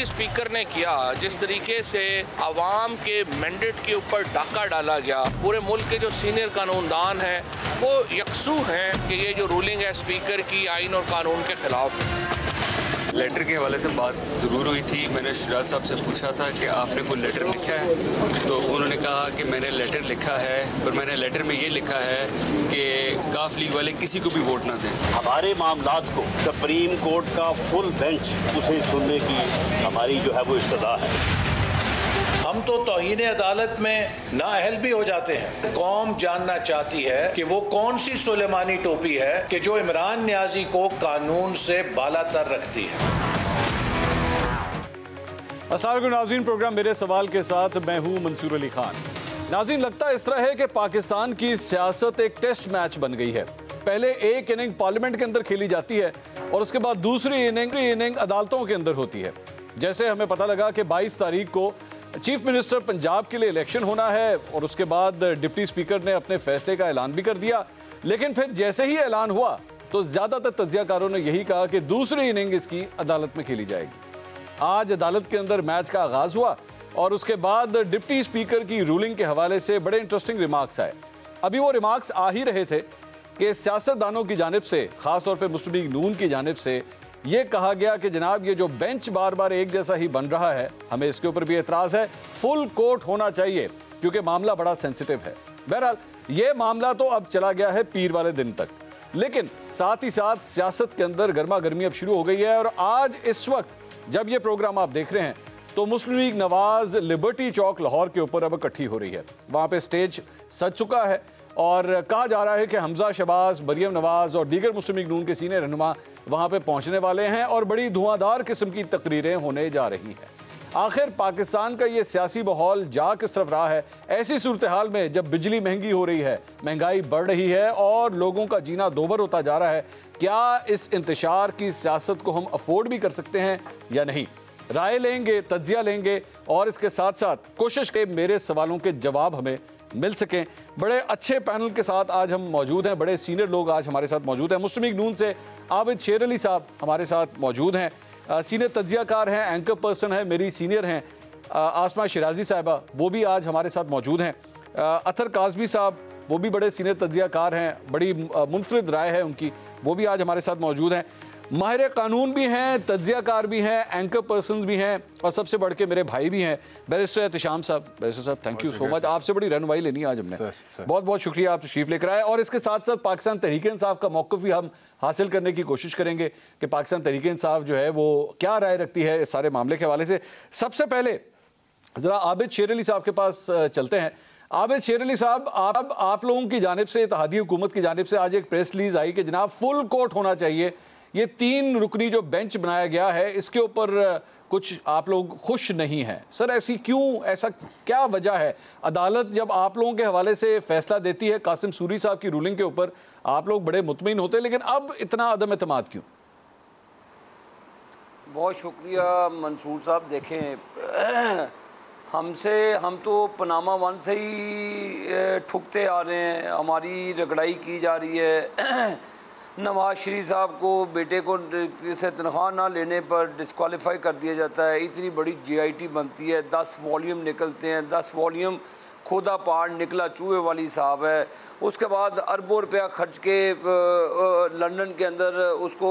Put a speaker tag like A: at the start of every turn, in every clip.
A: Deputy speaker ने किया, जिस तरीके से आवाम के मैंडेट के ऊपर डाका डाला गया, पूरे मुल्क के जो सीनियर कानूनदान हैं वो यकसू हैं कि ये जो रूलिंग है स्पीकर की आइन और कानून के खिलाफ है।
B: लेटर के हवाले से बात ज़रूर हुई थी। मैंने शराज साहब से पूछा था कि आपने कोई लेटर लिखा है, तो उन्होंने कहा कि मैंने लेटर लिखा है, पर मैंने लेटर में ये लिखा है कि काफ लीग वाले किसी को भी वोट ना दें।
C: हमारे मामलात को सुप्रीम कोर्ट का फुल बेंच उसे सुनने की हमारी जो है वो इस्तदा है।
D: हम तो तौहीन अदालत में नाअहल भी हो जाते हैं। कौम जानना चाहती है कि वो कौन सी सुलेमानी टोपी है कि जो इमरान नियाजी को कानून से बालातर रखती है।
E: अस्सलाम वालेकुम नाज़रीन, प्रोग्राम मेरे सवाल के साथ मैं हूं मंसूर अली खान। नाज़रीन, लगता इस तरह है कि पाकिस्तान की सियासत एक टेस्ट मैच बन गई है। पहले एक इनिंग पार्लियामेंट के अंदर खेली जाती है और उसके बाद दूसरी इनिंग अदालतों के अंदर होती है। जैसे हमें पता लगा कि 22 तारीख को चीफ मिनिस्टर पंजाब के लिए इलेक्शन होना है और उसके बाद डिप्टी स्पीकर ने अपने फैसले का ऐलान भी कर दिया, लेकिन फिर जैसे ही ऐलान हुआ तो ज़्यादातर तज्जियाकारों ने यही कहा कि दूसरी इनिंग इसकी अदालत में खेली जाएगी। आज अदालत के अंदर मैच का आगाज़ हुआ और उसके बाद डिप्टी स्पीकर की रूलिंग के हवाले से बड़े इंटरेस्टिंग रिमार्क्स आए। अभी वो रिमार्क्स आ ही रहे थे कि सियासतदानों की जानिब से, ख़ासतौर पर मुस्लिम लीग नून की जानिब से ये कहा गया कि जनाब ये जो बेंच बार बार एक जैसा ही बन रहा है, हमें इसके ऊपर भी एतराज़ है, फुल कोर्ट होना चाहिए क्योंकि मामला बड़ा सेंसिटिव है। बहरहाल ये मामला तो अब चला गया है पीर वाले दिन तक, लेकिन साथ ही साथ सियासत के अंदर गर्मा गर्मी अब शुरू हो गई है। और आज इस वक्त जब ये प्रोग्राम आप देख रहे हैं तो मुस्लिम लीग नवाज लिबर्टी चौक लाहौर के ऊपर अब इकट्ठी हो रही है। वहाँ पे स्टेज सज चुका है और कहा जा रहा है कि हमजा शहबाज, मरियम नवाज और दीगर मुस्लिम लीग नून के सीनियर रहनुमा वहाँ पे पहुँचने वाले हैं और बड़ी धुआंधार किस्म की तकरीरें होने जा रही हैं। आखिर पाकिस्तान का ये सियासी माहौल जा किस तरफ रहा है ऐसी सूरत हाल में, जब बिजली महंगी हो रही है, महंगाई बढ़ रही है और लोगों का जीना दोबर होता जा रहा है, क्या इस इंतशार की सियासत को हम अफोर्ड भी कर सकते हैं या नहीं? राय लेंगे, तज्जिया लेंगे और इसके साथ साथ कोशिश के मेरे सवालों के जवाब हमें मिल सकें। बड़े अच्छे पैनल के साथ आज हम मौजूद हैं, बड़े सीनियर लोग आज हमारे साथ मौजूद हैं। मुस्लिम लीग नून से आबिद शेर अली साहब हमारे साथ मौजूद हैं, सीनियर तज्जियाकार हैं, एंकर पर्सन हैं, मेरी सीनियर हैं। आसमा शिराजी साहिबा वो भी आज हमारे साथ मौजूद हैं। अतर काजमी साहब वो भी बड़े सीनियर तज्जियाकार हैं, बड़ी मुनफरिद राय है उनकी, वो भी आज हमारे साथ मौजूद हैं। माहिर कानून भी हैं, तज्जियाकार भी हैं, एंकर पर्सन भी हैं और सबसे बढ़ के मेरे भाई भी हैं, बैरिस्टर एहतिशाम साहब। बैरिस्टर साहब थैंक यू सो मच, आपसे बड़ी रहनुमाई लेनी आज हमने। बहुत बहुत शुक्रिया, आप तशरीफ लेकर आए। और इसके साथ साथ पाकिस्तान तहरीक इंसाफ का मौक़िफ़ भी हम हासिल करने की कोशिश करेंगे कि पाकिस्तान तहरीक इंसाफ जो है वो क्या राय रखती है इस सारे मामले के हवाले से। सबसे पहले ज़रा आबिद शेर अली साहब के पास चलते हैं। आबिद शेर अली साहब, आप लोगों की जानिब से, इत्तेहादी हुकूमत की जानिब से आज एक प्रेस रिलीज आई कि जनाब फुल कोर्ट होना चाहिए। ये 3 रुकनी जो बेंच बनाया गया है इसके ऊपर कुछ आप लोग खुश नहीं हैं। सर ऐसी क्यों, ऐसा क्या वजह है? अदालत जब आप लोगों के हवाले से फैसला देती है कासिम सूरी साहब की रूलिंग के ऊपर, आप लोग बड़े मुतमईन होते हैं, लेकिन अब इतना अदम एतमाद क्यों?
F: बहुत शुक्रिया मंसूर साहब। देखें, हम तो पनामा वन से ही ठुकते आ रहे हैं, हमारी रगड़ाई की जा रही है। नवाज शरीफ साहब को बेटे को से तनख्वाह ना लेने पर डिस्क्वालीफाई कर दिया जाता है। इतनी बड़ी जीआईटी बनती है, 10 वॉल्यूम निकलते हैं, 10 वॉल्यूम खोदा पहाड़ निकला चूहे वाली साहब है। उसके बाद अरबों रुपया खर्च के लंदन के अंदर उसको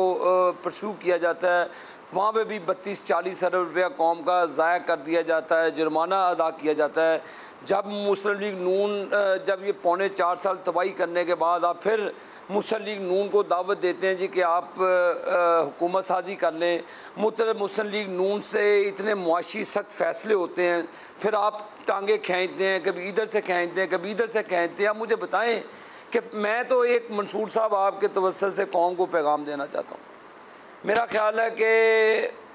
F: परस्यू किया जाता है, वहाँ पे भी 32-40 अरब रुपया कौम का ज़ाया कर दिया जाता है, जुर्माना अदा किया जाता है। जब मुस्लिम लीग नून जब ये 4.25 साल तबाही करने के बाद आप फिर मुस्लिम लीग नून को दावत देते हैं जी कि आप हुकूमत साजी कर लें, मुस्लिम लीग नून से इतने मुआशी सख्त फ़ैसले होते हैं, फिर आप टांगे खींचते हैं, कभी इधर से खींचते हैं, कभी इधर से खींचते हैं। आप मुझे बताएं कि मैं तो एक मंसूर साहब आपके तवज्जुह से कौम को पैगाम देना चाहता हूँ। मेरा ख्याल है कि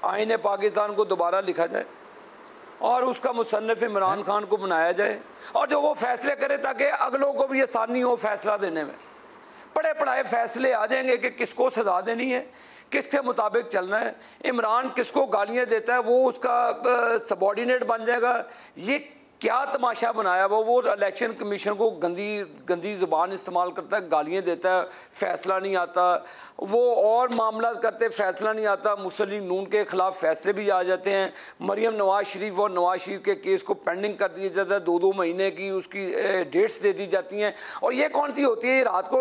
F: आईन पाकिस्तान को दोबारा लिखा जाए और उसका मुसन्निफ इमरान खान को बनाया जाए और जो वो फ़ैसले करे ताकि अगलों को भी आसानी हो फ़ैसला देने में। पढ़े पढ़ाए फ़ैसले आ जाएंगे कि किसको सज़ा देनी है, किसके मुताबिक चलना है, इमरान किसको गालियाँ देता है वो उसका सबॉर्डिनेट बन जाएगा। ये क्या तमाशा बनाया वो इलेक्शन कमीशन को गंदी ज़ुबान इस्तेमाल करता है, गालियाँ देता है, फ़ैसला नहीं आता, वो और मामला करते फ़ैसला नहीं आता, मुस्लिम नून के ख़िलाफ़ फ़ैसले भी आ जाते हैं, मरियम नवाज़ शरीफ और नवाज़ शरीफ के केस को पेंडिंग कर दिया जाता है, 2-2 महीने की उसकी डेट्स दे दी जाती हैं। और ये कौन सी होती है, रात को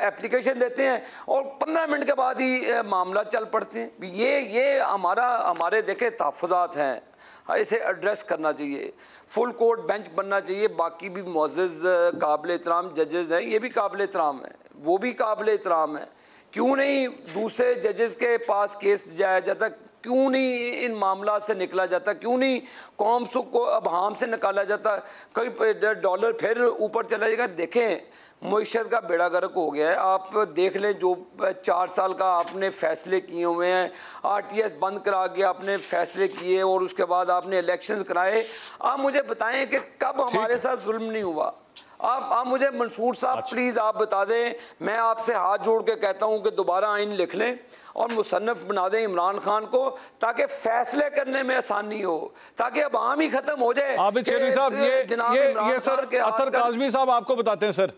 F: एप्लीकेशन देते हैं और 15 मिनट के बाद ही मामला चल पड़ते हैं। ये हमारे देखे तहफ़्फ़ुज़ात हैं, इसे एड्रेस करना चाहिए। फुल कोर्ट बेंच बनना चाहिए। बाकी भी मुअज़्ज़ज़ काबिल एहतराम जजेज़ हैं, ये भी काबिल एहतराम है, वो भी काबिल एहतराम है। क्यों नहीं दूसरे जजेस के पास केस जाया जाता, क्यों नहीं इन मामला से निकला जाता, क्यों नहीं कौम सुख को अबहाम से निकाला जाता, कई डॉलर फिर ऊपर चला जाएगा। देखें मईशत का बेड़ा गर्क हो गया है। आप देख लें जो 4 साल का आपने फ़ैसले किए हुए हैं, RTS बंद करा के आपने फ़ैसले किए और उसके बाद आपने इलेक्शंस कराए। आप मुझे बताएं कि कब हमारे साथ जुल्म नहीं हुआ। आप मुझे मंसूर साहब प्लीज़ आप बता दें, मैं आपसे हाथ जोड़ के कहता हूं कि दोबारा आइन लिख लें और मुसन्नफ़ बना दें इमरान खान को, ताकि फ़ैसले करने में आसानी हो, ताकि अब आम ही ख़त्म हो जाए।
E: आबिद शेरी साहब, ये सर अतर काज़मी साहब आपको बताते हैं, सर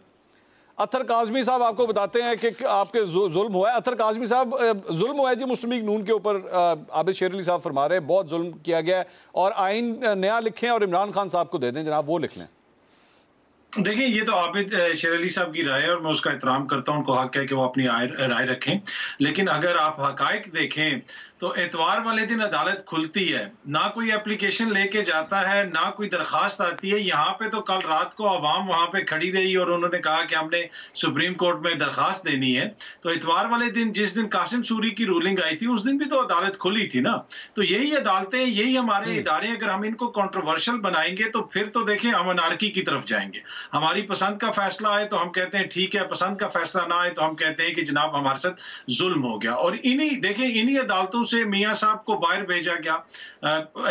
E: अतर काज़मी साहब आपको बताते हैं कि आपके जुल्म हुआ है। अतर काज़मी साहब, जुल्म हुआ है जी मुस्लिम लीग नून के ऊपर। आबिद शेर अली साहब फरमा रहे हैं बहुत जुल्म किया गया है और आइन नया लिखें और इमरान खान साहब को दे दें, जनाब वो लिख लें।
G: देखिए ये तो आबिद शेर अली साहब की राय है और मैं उसका एहतराम करता हूं, उनको हक है कि वो अपनी राय रखें। लेकिन अगर आप हकायक देखें तो एतवार वाले दिन अदालत खुलती है, ना कोई एप्लीकेशन लेके जाता है, ना कोई दरखास्त आती है। यहाँ पे तो कल रात को अवाम वहां पे खड़ी रही और उन्होंने कहा कि हमने सुप्रीम कोर्ट में दरखास्त देनी है। तो एतवार वाले दिन जिस दिन कासिम सूरी की रूलिंग आई थी उस दिन भी तो अदालत खुली थी ना। तो यही अदालतें, यही हमारे इदारे, अगर हम इनको कंट्रोवर्शियल बनाएंगे तो फिर तो देखें हम अनार्की की तरफ जाएंगे। हमारी पसंद का फैसला आए तो हम कहते हैं ठीक है, पसंद का फैसला ना आए तो हम कहते हैं कि जनाब हमारे साथ जुल्म हो गया। और इन्हीं अदालतों से मियां साहब को बाहर भेजा गया।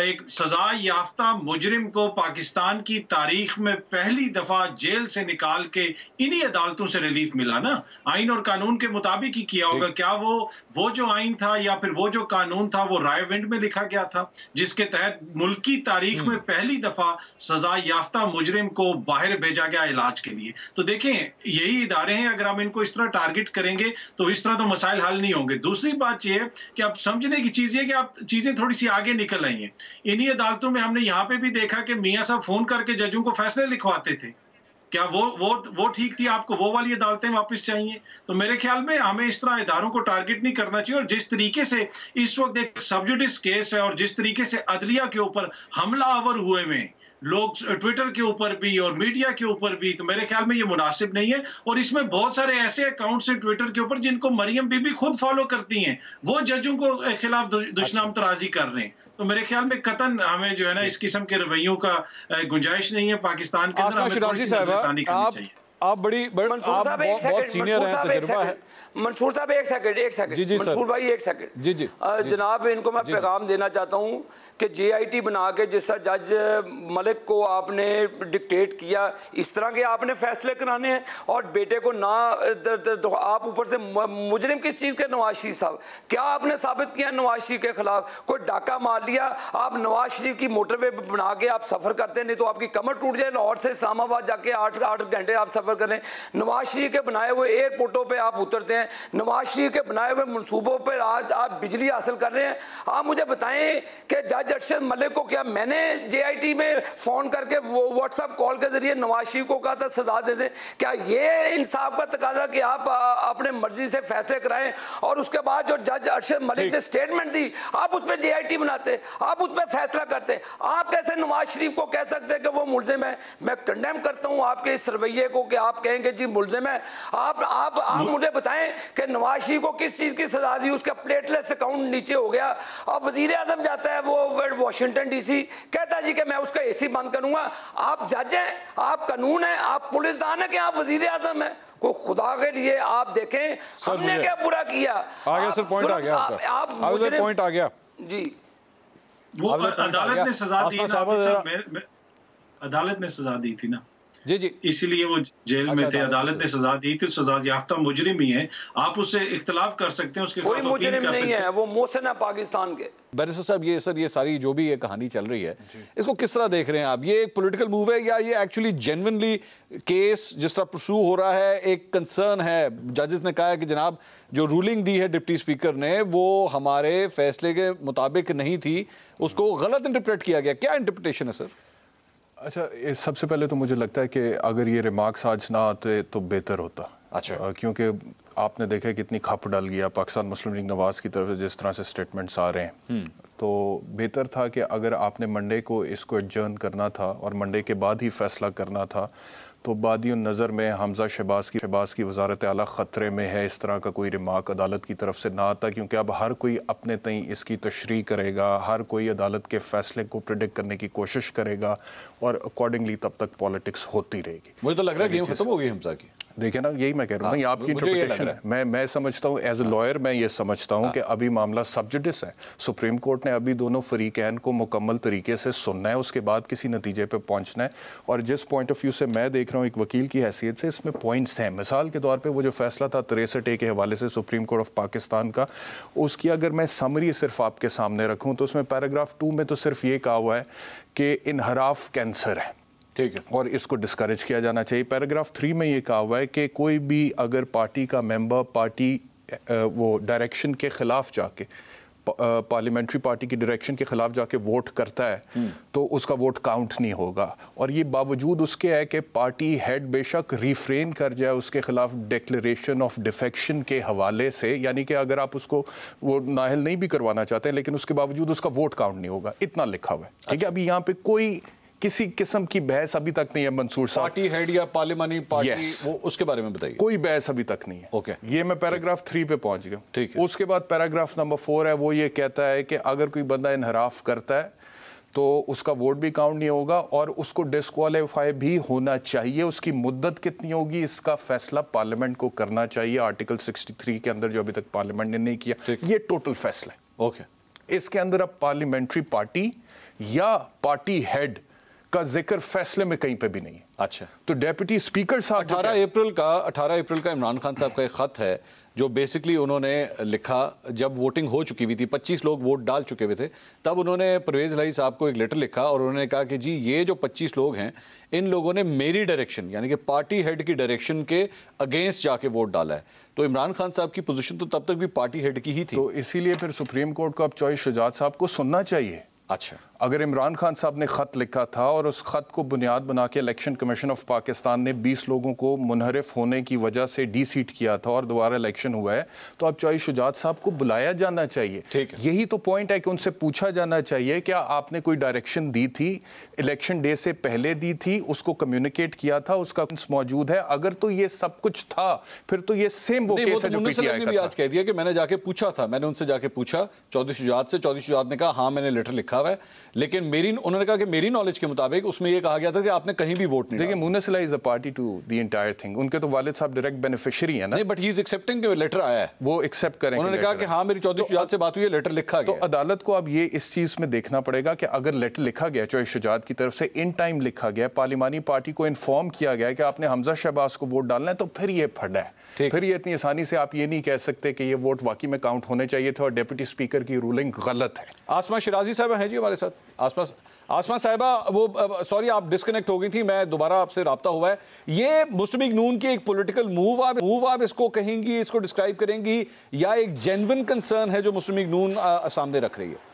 G: एक सजा याफ्ता मुजरिम को पाकिस्तान की तारीख में पहली दफा जेल से निकाल के इन्हीं अदालतों से रिलीफ मिला ना। आइन और कानून के मुताबिक ही किया होगा। क्या वो जो आइन था या फिर वो जो कानून था वो राय विंड में लिखा गया था, जिसके तहत मुल्क की तारीख में पहली दफा सजा याफ्ता मुजरिम को बाहर भेजा गया इलाज के लिए। तो देखें यही इदारे हैं, अगर हम इनको इस तरह टारगेट करेंगे तो इस तरह तो मसाइल हल नहीं होंगे। दूसरी बात यह है कि आप समझने की चीज ये कि आप चीजें थोड़ी सी आगे निकल आई हैं। इन्हीं अदालतों में हमने यहां पे भी देखा कि मियां साहब फोन करके जजों को फैसले लिखवाते थे। क्या वो ठीक थी? आपको वो वाली अदालतें वापस चाहिए? तो मेरे ख्याल में हमें इस तरह इदारों को टारगेट नहीं करना चाहिए। और जिस तरीके से इस वक्त एक सबजुडिस केस है और जिस तरीके से अदलिया के ऊपर हमलावर हुए में लोग ट्विटर के ऊपर भी और मीडिया के ऊपर भी, तो मेरे ख्याल में ये मुनासिब नहीं है। और इसमें बहुत सारे ऐसे अकाउंट्स हैं ट्विटर के ऊपर जिनको मरियम बीबी खुद फॉलो करती हैं, वो जजों को खिलाफ दुश्मन तराजी कर रहे हैं। तो मेरे ख्याल में कतन हमें जो है ना इस किस्म के रवैयों का गुंजाइश नहीं है पाकिस्तान के अंदर। हमें थोड़ी सी नजरसानी करनी चाहिए।
E: आप बहुत सीनियर हैं, तजुर्बा है।
F: मंसूर साहब एक सेकंड मंसूर भाई एक सेकंड
E: जी
F: जनाब, इनको मैं पैगाम देना चाहता हूँ कि JIT बना के जिस तरह जज मलिक को आपने डिक्टेट किया, इस तरह के आपने फैसले कराने हैं। और बेटे को ना आप ऊपर से मुजरिम किस चीज़ के, नवाज शरीफ साहब क्या आपने साबित किया नवाज शरीफ के खिलाफ? कोई डाका मार लिया, आप नवाज शरीफ की मोटरवे बना के आप सफ़र करते हैं, नहीं तो आपकी कमर टूट जाए। लाहौर से इस्लामाबाद जाके 8 घंटे आप सफ़र करें। नवाज शरीफ के बनाए हुए एयरपोर्टों पर आप उतरते हैं, नवाज शरीफ के बनाए हुए मनसूबों पर आज आप बिजली हासिल कर रहे हैं। आप मुझे बताएं कि जज अरशद मलिक को क्या मैंने JIT में फोन करके व्हाट्सएप कॉल के जरिए नवाज शरीफ को कहा था सजा दे दें? क्या ये इंसाफ का तकाजा कि आप अपने मर्जी से फैसले कराएं और उसके बाद जो जज अरशद मलिक ने स्टेटमेंट दी आप उस पर JIT बनाते, आप उस पर फैसला करते? आप कैसे नवाज शरीफ को कह सकते हैं कि वो मुलजिम है? मैं कंडेम करता हूं आपके इस रवैये को कि आप कहेंगे जी मुलजिम है। आप मुझे बताएं कि नवाज शरीफ को किस चीज की सजा दी? उसका प्लेटलेस अकाउंट नीचे हो गया। अब वजीर आजम जाता है वो वाशिंगटन DC, कहता जी कि मैं उसका AC बंद करूंगा। आप जज हैं, आप कानून है, आप पुलिसदान है कि आप वजीर आजम है? को खुदा के लिए आप देखें हमने क्या बुरा किया?
E: आगे सर पॉइंट आ गया,
F: आप
E: पॉइंट आ गया
G: जी। वो अदालत ने सजा दी ना, अदालत ने सजा दी थी ना।
E: जी जी,
G: इसलिए वो जेल में थे। अदालत ने सजा दी थी, सजा याफ्ता मुजरिम ही है, आप उससे इख्तलाफ कर सकते हैं, उसके
F: कोई मुजरिम नहीं है, वो मोहसिन है पाकिस्तान के।
E: बैरिस्टर साहब ये सारी जो भी ये कहानी चल रही है, इसको किस तरह देख रहे हैं आप? ये एक पॉलिटिकल मूव है या ये एक्चुअली जेन्युइनली केस जिस तरह परस्यू हो रहा है एक कंसर्न है? जजेस ने कहा है कि जनाब जो रूलिंग दी है डिप्टी स्पीकर ने वो हमारे फैसले के मुताबिक नहीं थी, उसको गलत इंटरप्रेट किया गया। क्या इंटरप्रिटेशन है सर?
H: अच्छा, सबसे पहले तो मुझे लगता है कि अगर ये रिमार्क्स आज ना आते तो बेहतर होता।
E: अच्छा,
H: क्योंकि आपने देखा है कितनी खप डाल गया पाकिस्तान मुस्लिम लीग नवाज की तरफ से जिस तरह से स्टेटमेंट्स आ रहे हैं, तो बेहतर था कि अगर आपने मंडे को इसको एडजर्न करना था और मंडे के बाद ही फैसला करना था, तो बादी नज़र में हमजा शहबाज की वजारत आला ख़तरे में है, इस तरह का कोई रिमार्क अदालत की तरफ से ना आता, क्योंकि अब हर कोई अपने तई इसकी तशरीह करेगा, हर कोई अदालत के फैसले को प्रिडिक्ट करने की कोशिश करेगा और अकॉर्डिंगली तब तक पॉलिटिक्स होती रहेगी।
E: मुझे तो लग रहा है गेम खत्म हो गई हमजा की।
H: देखिए ना, यही मैं कह रहा हूँ, ये आपकी इंटरप्रिटेशन है। मैं समझता हूँ एज ए लॉयर, मैं ये समझता हूँ कि अभी मामला सब जुडिस है। सुप्रीम कोर्ट ने अभी दोनों फरीकैन को मुकम्मल तरीके से सुनना है, उसके बाद किसी नतीजे पे पहुँचना है। और जिस पॉइंट ऑफ व्यू से मैं देख रहा हूँ एक वकील की हैसियत से, इसमें पॉइंट्स हैं। मिसाल के तौर पर वो जो फैसला था 63A के हवाले से सुप्रीम कोर्ट ऑफ पाकिस्तान का, उसकी अगर मैं समरी सिर्फ आपके सामने रखूँ तो उसमें पैराग्राफ 2 में तो सिर्फ ये कहा हुआ है कि इनहराफ कैंसर है,
E: ठीक है, और
H: इसको डिस्करेज किया जाना चाहिए। पैराग्राफ 3 में ये कहा हुआ है कि कोई भी अगर पार्टी का मेंबर पार्टी वो डायरेक्शन के खिलाफ जाके, पार्लियामेंट्री पार्टी की डायरेक्शन के खिलाफ जाके वोट करता है तो उसका वोट काउंट नहीं होगा। और ये बावजूद उसके है कि पार्टी हेड बेशक रिफ्रेन कर जाए उसके खिलाफ डिक्लेरेशन ऑफ डिफेक्शन के हवाले से, यानी कि अगर आप उसको वो नाअहल नहीं भी करवाना चाहते हैं लेकिन उसके बावजूद उसका वोट काउंट नहीं होगा, इतना लिखा हुआ है। ठीक है, अभी यहाँ पे कोई किसी किस्म की बहस अभी तक नहीं है मंसूर साहब।
E: पार्टी हेड या पार्लियामानी पार्टी वो उसके बारे में बताइए।
H: कोई बहस अभी तक नहीं है।
E: ओके,
H: ये मैं पैराग्राफ 3 पे पहुंच गया।
E: ठीक है,
H: उसके बाद पैराग्राफ नंबर 4 है, वो ये कहता है कि अगर कोई बंदा इनहराफ करता है तो उसका वोट भी काउंट नहीं होगा और उसको डिस्क्वालीफाई भी होना चाहिए। उसकी मुद्दत कितनी होगी इसका फैसला पार्लियामेंट को करना चाहिए, आर्टिकल 63 के अंदर जो अभी तक पार्लियामेंट ने नहीं किया। ये टोटल फैसला है।
E: ओके,
H: इसके अंदर अब पार्लियामेंट्री पार्टी या पार्टी हेड का जिक्र फैसले में कहीं पे भी नहीं है।
E: अच्छा,
H: तो डेप्यूटी स्पीकर साहब
E: 18 अप्रैल का इमरान खान साहब का एक खत है जो बेसिकली उन्होंने लिखा जब वोटिंग हो चुकी हुई थी, 25 लोग वोट डाल चुके हुए थे, तब उन्होंने परवेज इलाही साहब को एक लेटर लिखा और उन्होंने कहा कि जी ये जो 25 लोग हैं इन लोगों ने मेरी डायरेक्शन यानी कि पार्टी हेड की डायरेक्शन के अगेंस्ट जाके वोट डाला है। तो इमरान खान साहब की पोजीशन तो तब तक भी पार्टी हेड की ही थी।
H: तो इसीलिए फिर सुप्रीम कोर्ट को अब चॉइस शुजात साहब को सुनना चाहिए।
E: अच्छा,
H: अगर इमरान खान साहब ने खत लिखा था और उस खत को बुनियाद बना के इलेक्शन कमीशन ऑफ पाकिस्तान ने 20 लोगों को मुनहरिफ होने की वजह से डी सीट किया था और दोबारा इलेक्शन हुआ है, तो अब चॉइस शुजात साहब को बुलाया जाना चाहिए।
E: ठीक है,
H: यही तो पॉइंट है कि उनसे पूछा जाना चाहिए क्या आपने कोई डायरेक्शन दी थी, इलेक्शन डे से पहले दी थी, उसको कम्युनिकेट किया था, उसका मौजूद है? अगर तो ये सब कुछ था फिर तो ये सेम वो केस है जो पीटीआई का था।
E: आज कह दिया कि मैंने जाके पूछा था, मैंने उनसे जाके पूछा चौधरी शुजात से, चौधरी शुजात ने कहा हाँ मैंने लेटर लिखा हुआ है, लेकिन उन्होंने कहा कि मेरी नॉलेज के मुताबिक उसमें यह कहा गया था कि आपने कहीं भी वोट नहीं।
H: देखिए, Munnas Ilahi is a party to the entire thing. उनके तो वालिद साहब डायरेक्ट बेनिफिशियरी है ना।
E: नहीं, बट ही इज एक्सेप्टिंग कि लेटर आया है,
H: वो एक्सेप्ट करेंगे।
E: उन्होंने कहा कि हाँ मेरी चौधरी शुजात से बात हुई है, लेटर लिखा गया।
H: तो अदालत को अब ये इस चीज में देखना पड़ेगा कि अगर लेटर लिखा गया चॉइस शुजात की तरफ से, इन टाइम लिखा गया, पार्लियामानी पार्टी को इन्फॉर्म किया गया कि आपने हमजा शहबाज को वोट डालना है, तो फिर ये फटा है। फिर ये इतनी आसानी से आप ये नहीं कह सकते कि ये वोट वाकई में काउंट होने चाहिए थे और डिप्टी स्पीकर की रूलिंग गलत है।
E: आसमा शिराजी साहब हैं जी हमारे साथ। आसमा साहिबा, वो सॉरी आप डिस्कनेक्ट हो गई थी, मैं दोबारा आपसे राब्ता हुआ है। ये मुस्लिम लीग नून की एक पॉलिटिकल मूव आप इसको कहेंगी, इसको डिस्क्राइब करेंगी, या एक जेन्युइन कंसर्न है जो मुस्लिम लीग नून सामने रख रही है?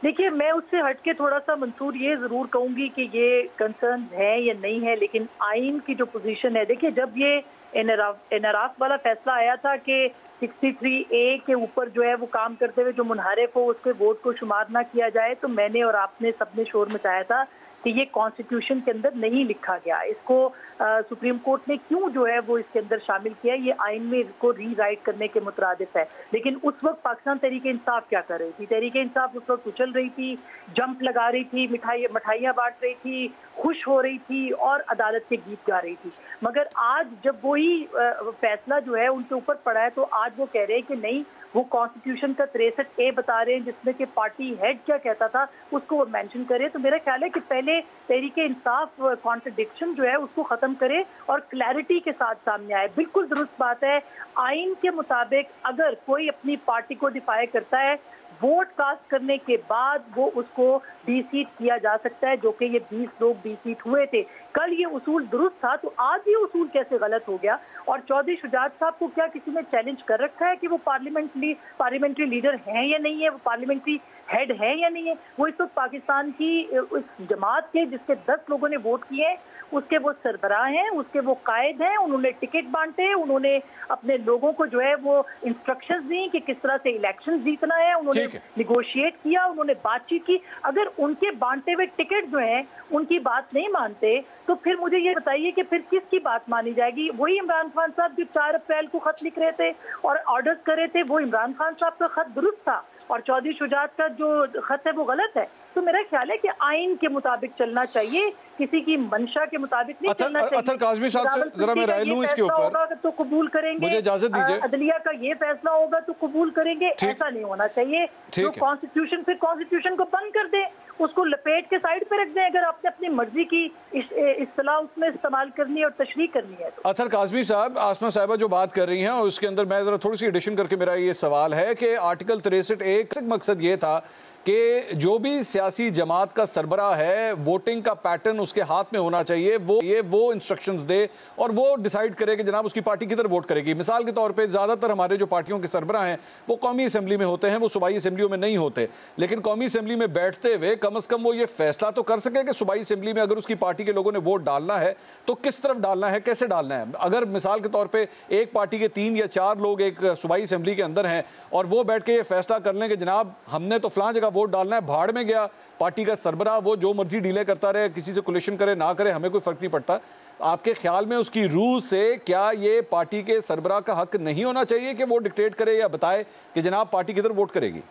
I: देखिए, मैं उससे हटके थोड़ा सा मंसूर ये जरूर कहूंगी कि ये कंसर्न है या नहीं है, लेकिन आइन की जो पोजीशन है, देखिए जब ये इनहराफ वाला फैसला आया था कि 63A के ऊपर जो है वो काम करते हुए जो मुनहरिफ हो उसके वोट को शुमार ना किया जाए, तो मैंने और आपने सबने शोर मचाया था कि ये कॉन्स्टिट्यूशन के अंदर नहीं लिखा गया। इसको सुप्रीम कोर्ट ने क्यों जो है वो इसके अंदर शामिल किया, ये आइन में इसको रीराइट करने के मुतरादिफ है। लेकिन उस वक्त पाकिस्तान तहरीक इंसाफ क्या कर रही थी? तहरीक इंसाफ उस वक्त उछल रही थी, जंप लगा रही थी, मिठाइयाँ बांट रही थी, खुश हो रही थी और अदालत के गीत गा रही थी। मगर आज जब वही फैसला जो है उनके ऊपर पड़ा है, तो आज वो कह रहे हैं कि नहीं, वो कॉन्स्टिट्यूशन का 63A बता रहे हैं जिसमें कि पार्टी हेड क्या कहता था उसको वो मेंशन करे। तो मेरा ख्याल है कि पहले तहरीके इंसाफ कॉन्ट्रडिक्शन जो है उसको खत्म करे और क्लैरिटी के साथ सामने आए। बिल्कुल दुरुस्त बात है, आइन के मुताबिक अगर कोई अपनी पार्टी को डिफाई करता है, वोट कास्ट करने के बाद वो उसको डीसीट किया जा सकता है, जो कि ये 20 लोग डीसीट हुए थे। कल ये उसूल दुरुस्त था, तो आज ये उसूल कैसे गलत हो गया? और चौधरी शुजात साहब को क्या किसी ने चैलेंज कर रखा है कि वो पार्लियामेंट्री लीडर हैं या नहीं है, वो पार्लियामेंट्री हेड है या नहीं है? वो इस वक्त पाकिस्तान की उस जमात के जिसके 10 लोगों ने वोट किए हैं उसके वो सरबराह हैं, उसके वो कायद हैं, उन्होंने टिकट बांटे, उन्होंने अपने लोगों को जो है वो इंस्ट्रक्शंस दी कि किस तरह से इलेक्शन जीतना है, उन्होंने निगोशिएट किया, उन्होंने बातचीत की। अगर उनके बांटे हुए टिकट जो हैं उनकी बात नहीं मानते तो फिर मुझे ये बताइए कि फिर किसकी बात मानी जाएगी? वही इमरान खान साहब जो 4 अप्रैल को खत लिख रहे थे और ऑर्डर्स कर रहे थे, वो इमरान खान साहब का खत दुरुस्त था और चौधरी शुजात का जो खत है वो गलत है। तो मेरा ख्याल है कि आइन के मुताबिक चलना चाहिए, किसी की मंशा के मुताबिक नहीं चलना चाहिए।
E: अतर काज़मी साहब से जरा मैं राय लूं इसके ऊपर,
I: तो कबूल करेंगे,
E: मुझे इजाजत दीजिए।
I: अदलिया का ये फैसला होगा तो कबूल करेंगे, ऐसा नहीं होना चाहिए। तो कॉन्स्टिट्यूशन, फिर कॉन्स्टिट्यूशन को बंद कर दें, उसको लपेट के साइड पे रख दें अगर आपने अपनी मर्जी की इस्तेलाह उसमें इस्तेमाल करनी है और तशरीह करनी है। तो
E: अतर काज़मी साहब, आसमा साहिबा जो बात कर रही हैं और उसके अंदर मैं जरा थोड़ी सी एडिशन करके मेरा ये सवाल है कि आर्टिकल 63A का मकसद ये था कि जो भी सियासी जमात का सरबराह है, वोटिंग का पैटर्न उसके हाथ में होना चाहिए, वो इंस्ट्रक्शंस दे और वो डिसाइड करे कि जनाब उसकी पार्टी किधर वोट करेगी। मिसाल के तौर पे ज़्यादातर हमारे जो पार्टियों के सरबराह हैं वो कौमी असम्बली में होते हैं, वो सूबाई असम्बलियों में नहीं होते, लेकिन कौमी असम्बली में बैठते हुए कम अज़ कम वो ये फैसला तो कर सके कि सूबाई असम्बली में अगर उसकी पार्टी के लोगों ने वोट डालना है तो किस तरफ डालना है, कैसे डालना है। अगर मिसाल के तौर पर एक पार्टी के 3 या 4 लोग एक सूबाई असम्बली के अंदर हैं और वो बैठ के ये फैसला कर लें कि जनाब हमने तो फलां जगह वोट डालना है, भाड़ में गया पार्टी का सरबराह, वो जो मर्जी डीले करता रहे, किसी से कोलिशन करे ना करे, हमें कोई फर्क नहीं पड़ता। आपके ख्याल में उसकी रूह से क्या ये पार्टी के सरबराह का हक नहीं होना चाहिए कि वो डिक्टेट करे या बताए कि जनाब पार्टी किधर वोट करेगी?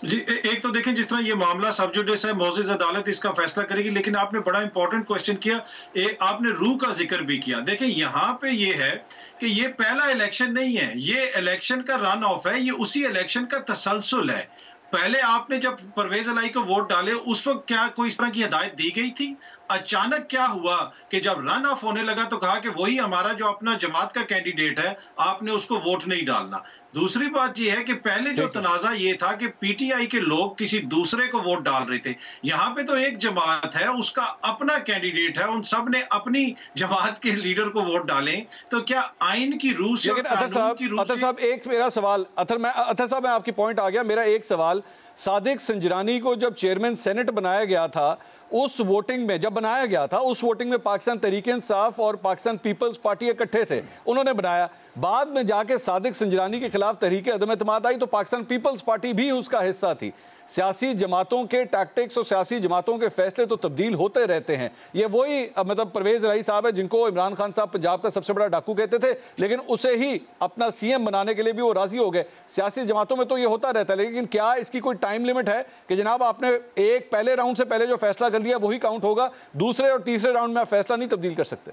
G: जी, एक तो देखें जिस तरह ये मामला सब जुडिस है, मौजूद अदालत इसका फैसला करेगी, लेकिन आपने बड़ा इंपॉर्टेंट क्वेश्चन किया, आपने रूह का जिक्र भी किया। देखें यहाँ पे ये है कि ये पहला इलेक्शन नहीं है, ये इलेक्शन का रन ऑफ है, ये उसी इलेक्शन का तसलसल है। पहले आपने जब परवेज अलाई को वोट डाले उस वक्त क्या कोई इस तरह की हिदायत दी गई थी? अचानक क्या हुआ कि जब रन ऑफ होने लगा तो कहा कि वही हमारा जो अपना जमात का कैंडिडेट है, आपने उसको वोट नहीं डालना। दूसरी बात यह है कि पहले जो तनाजा ये था कि पीटीआई के लोग किसी दूसरे को वोट डाल रहे थे। यहाँ पे तो एक जमात है, उसका अपना कैंडिडेट है, उन सब ने अपनी जमात के लीडर को वोट डाले, तो क्या आइन की रूह से,
E: अतर साहब एक मेरा सवाल, अतर साहब मैं आपकी पॉइंट आ गया, मेरा एक सवाल, सादिक संजरानी को जब चेयरमैन सेनेट बनाया गया था, उस वोटिंग में जब बनाया गया था, उस वोटिंग में पाकिस्तान तहरीक इंसाफ और पाकिस्तान पीपल्स पार्टी इकट्ठे थे, उन्होंने बनाया। बाद में जाके सादिक संजरानी के खिलाफ तहरीक अदम एतमाद आई तो पाकिस्तान पीपल्स पार्टी भी उसका हिस्सा थी। सियासी जमातों के टैक्टिक्स और सियासी जमातों के फैसले तो तब्दील होते रहते हैं। ये वही मतलब परवेज अलाई साहब है जिनको इमरान खान साहब पंजाब का सबसे बड़ा डाकू कहते थे, लेकिन उसे ही अपना सीएम बनाने के लिए भी वो राजी हो गए। सियासी जमातों में तो ये होता रहता है, लेकिन क्या इसकी कोई टाइम लिमिट है कि जनाब आपने एक पहले राउंड से पहले जो फैसला कर लिया वही काउंट होगा, दूसरे और तीसरे राउंड में आप फैसला नहीं तब्दील कर सकते?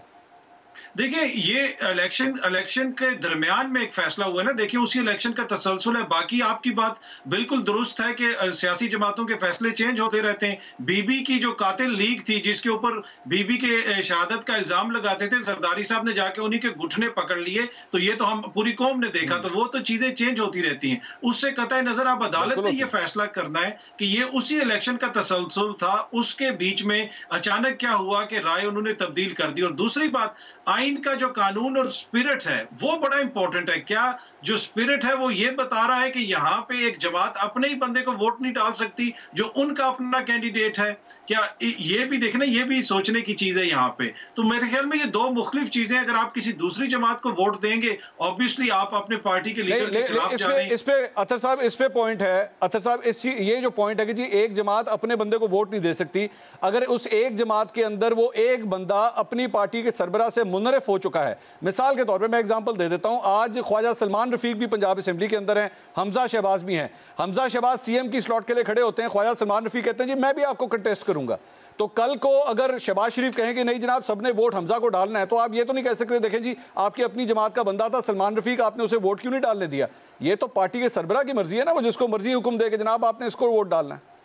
G: देखिए ये इलेक्शन के दरमियान में एक फैसला हुआ ना, देखिए उसी इलेक्शन का तसलसल है। बाकी आपकी बात बिल्कुल दुरुस्त है कि सियासी जमातों के फैसले चेंज होते रहते हैं। बीबी की जो कातिल लीग थी जिसके ऊपर बीबी के शहादत का इल्जाम लगाते थे, जरदारी साहब ने जाके उन्हीं के घुटने पकड़ लिए, तो ये तो हम पूरी कौम ने देखा, तो वो तो चीजें चेंज होती रहती हैं। उससे कतई नजर अब अदालत ने यह फैसला करना है कि ये उसी इलेक्शन का तसलसल था, उसके बीच में अचानक क्या हुआ कि राय उन्होंने तब्दील कर दी। और दूसरी बात, आइन का जो कानून और स्पिरिट है वो बड़ा इंपॉर्टेंट है। क्या जो स्पिरिट है वो ये बता रहा है कि यहाँ पे एक जमात अपने ही बंदे को वोट नहीं डाल सकती जो उनका अपना कैंडिडेट है? क्या ये भी देखना, ये भी सोचने की चीज है यहाँ पे। तो मेरे ख्याल में ये दो मुख्तलिफ चीजें, अगर आप किसी दूसरी जमात को वोट देंगे ऑब्वियसली आप अपने पार्टी के लीडर के खिलाफ जा रहे हैं।
E: इस पे अतर साहब, इस पे पॉइंट है अतर साहब, ये जो पॉइंट है कि जी एक जमात अपने बंदे को वोट नहीं दे सकती, अगर उस एक जमात के अंदर वो एक बंदा अपनी पार्टी के सरबराह से मुनरिफ हो चुका है। मिसाल के तौर पे मैं एग्जांपल दे देता हूं, आज ख्वाजा सलमान रफीक भी पंजाब असेंबली के अंदर हैं, हमजा शहबाज भी हैं। हमजा शहबाज सीएम की स्लॉट के लिए खड़े होते हैं, ख्वाजा सलमान रफीक कहते हैं जी मैं भी आपको कंटेस्ट करूंगा। तो कल को अगर शहबाज शरीफ कहें कि नहीं जनाब सबने वोट हमजा को डालना है, तो आप ये तो नहीं कह सकते देखें जी आपकी अपनी जमात का बंदा था सलमान रफीक, आपने उसे वोट क्यों नहीं डालने दिया। ये तो पार्टी के सरबराह की मर्जी है ना, वो जिसको मर्जी हुक्म दे कि जनाब आपने इसको वोट डालना है।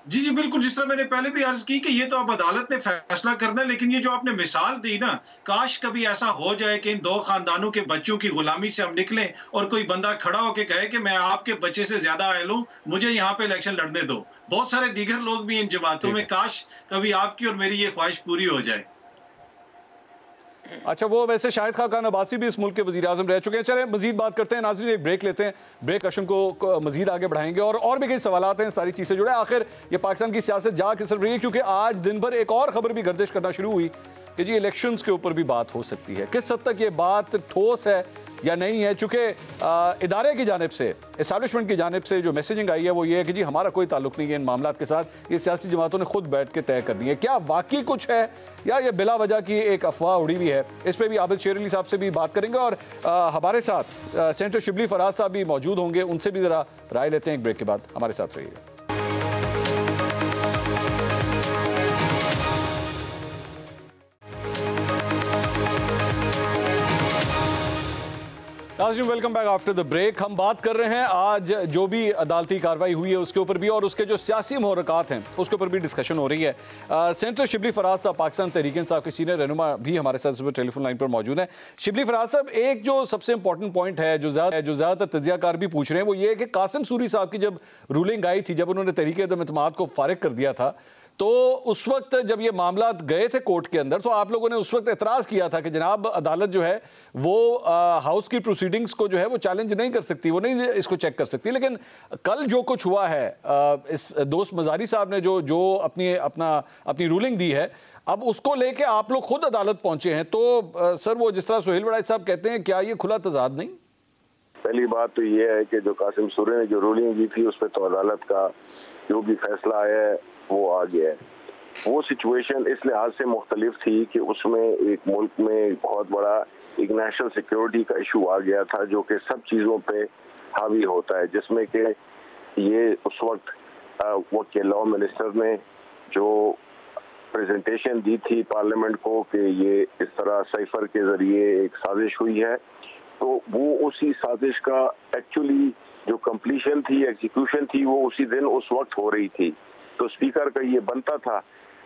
G: जी जी बिल्कुल, जिस तरह मैंने पहले भी अर्ज की कि ये तो अब अदालत ने फैसला करना है, लेकिन ये जो आपने मिसाल दी ना, काश कभी ऐसा हो जाए कि इन दो खानदानों के बच्चों की गुलामी से हम निकलें और कोई बंदा खड़ा होकर कहे कि मैं आपके बच्चे से ज्यादा अहल हूं, मुझे यहाँ पे इलेक्शन लड़ने दो। बहुत सारे दीगर लोग भी इन जमातों में, काश कभी आपकी और मेरी ये ख्वाहिश पूरी हो जाए।
E: अच्छा, वो वैसे शाहिद खान अब्बासी भी इस मुल्क के वज़ीर आज़म रह चुके हैं। चले मजीद बात करते हैं नाज़रीन, एक ब्रेक लेते हैं, ब्रेक अशम को मजीद आगे बढ़ाएंगे और भी कई सवालात हैं, सारी चीज़ें जुड़े। आखिर ये पाकिस्तान की सियासत जा किस तरफ रही है, क्योंकि आज दिन भर एक और खबर भी गर्दिश करना शुरू हुई कि जी इलेक्शंस के ऊपर भी बात हो सकती है। किस हद तक ये बात ठोस है या नहीं है, चूँकि इदारे की जानिब से, इस्टेब्लिशमेंट की जानिब से जो मैसेजिंग आई है वो ये है कि जी हमारा कोई ताल्लुक नहीं है इन मामलात के साथ, ये सियासी जमातों ने खुद बैठ के तय कर दी है। क्या वाकई कुछ है या ये बिला वजह की एक अफवाह उड़ी हुई है, इस पर भी आबिद शेर अली साहब से भी बात करेंगे और हमारे साथ सेनेटर शिबली फराज साहब भी मौजूद होंगे, उनसे भी ज़रा राय लेते हैं एक ब्रेक के बाद। हमारे साथ रहिएगा। नाज़रीन welcome back after the break. हम बात कर रहे हैं आज जो भी अदालती कार्रवाई हुई है उसके ऊपर भी और उसके जो सियासी मुहर्रकात हैं उसके ऊपर भी डिस्कशन हो रही है। सेनेटर शिबली फराज साहब पाकिस्तान तहरीक इंसाफ के सीनियर रहनुमा भी हमारे साथ सुबह टेलीफोन लाइन पर मौजूद है। शिबली फराज साहब, एक जो सबसे इंपॉर्टेंट पॉइंट है जो ज़्यादातर तजियाकार भी पूछ रहे हैं वो ये है कि कासिम सूरी साहब की जब रूलिंग आई थी, जब उन्होंने तहरीक अदम-ए-एतमाद को फारिग कर दिया था, तो उस वक्त जब ये मामला गए थे कोर्ट के अंदर तो आप लोगों ने उस वक्त एतराज़ किया था कि जनाब अदालत जो है वो हाउस की प्रोसीडिंग्स को जो है वो चैलेंज नहीं कर सकती, वो नहीं इसको चेक कर सकती। लेकिन कल जो कुछ हुआ है, इस दोस्त मजारी साहब ने जो अपनी रूलिंग दी है, अब उसको लेके आप लोग खुद अदालत पहुंचे हैं, तो सर वो जिस तरह सुहेल वड़ाइच साहब कहते हैं, क्या ये खुला तजाद नहीं?
J: पहली बात तो ये है कि जो कासिम सूरी ने जो रूलिंग दी थी उस पर तो अदालत का जो भी फैसला आया है वो आ गया है। वो सिचुएशन इस लिहाज से मुख्तलिफ थी कि उसमें एक मुल्क में बहुत बड़ा एक नेशनल सिक्योरिटी का इशू आ गया था जो कि सब चीज़ों पे हावी होता है, जिसमें कि ये उस वक्त वो के लॉ मिनिस्टर ने जो प्रेजेंटेशन दी थी पार्लियामेंट को कि ये इस तरह साइफर के ज़रिए एक साजिश हुई है, तो वो उसी साजिश का एक्चुअली जो कंप्लीशन थी, एग्जीक्यूशन थी, वो उसी दिन उस वक्त हो रही थी। तो स्पीकर का ये बनता था